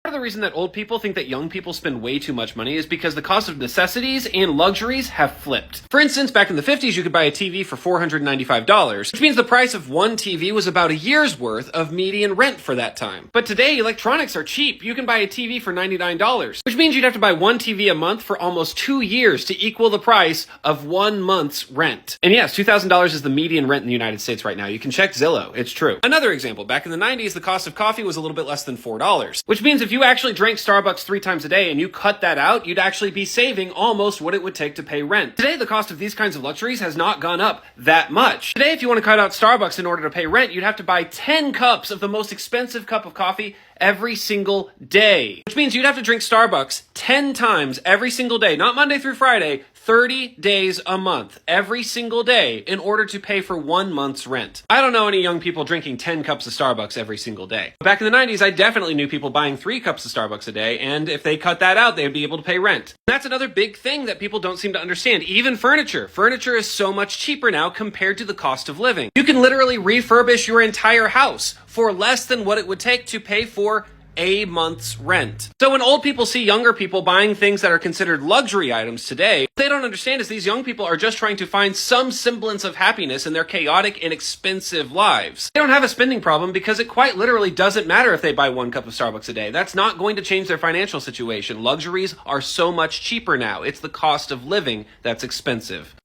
Part of the reason that old people think that young people spend way too much money is because the cost of necessities and luxuries have flipped. For instance, back in the 50s, you could buy a TV for $495, which means the price of one TV was about a year's worth of median rent for that time. But today, electronics are cheap. You can buy a TV for $99, which means you'd have to buy one TV a month for almost 2 years to equal the price of 1 month's rent. And yes, $2,000 is the median rent in the United States right now. You can check Zillow. It's true. Another example, back in the 90s, the cost of coffee was a little bit less than $4, which means if you actually drank Starbucks 3 times a day and you cut that out, you'd actually be saving almost what it would take to pay rent. Today, the cost of these kinds of luxuries has not gone up that much. Today, if you want to cut out Starbucks in order to pay rent, you'd have to buy 10 cups of the most expensive cup of coffee every single day, which means you'd have to drink Starbucks 10 times every single day, not Monday through Friday, 30 days a month, every single day, in order to pay for 1 month's rent. I don't know any young people drinking 10 cups of Starbucks every single day. Back in the 90s, I definitely knew people buying 3 cups of Starbucks a day, and if they cut that out, they'd be able to pay rent. That's another big thing that people don't seem to understand. Even furniture. Furniture is so much cheaper now compared to the cost of living. You can literally refurbish your entire house for less than what it would take to pay for a month's rent. So when old people see younger people buying things that are considered luxury items today, what they don't understand is these young people are just trying to find some semblance of happiness in their chaotic and expensive lives. They don't have a spending problem because it quite literally doesn't matter if they buy 1 cup of Starbucks a day. That's not going to change their financial situation. Luxuries are so much cheaper now. It's the cost of living that's expensive.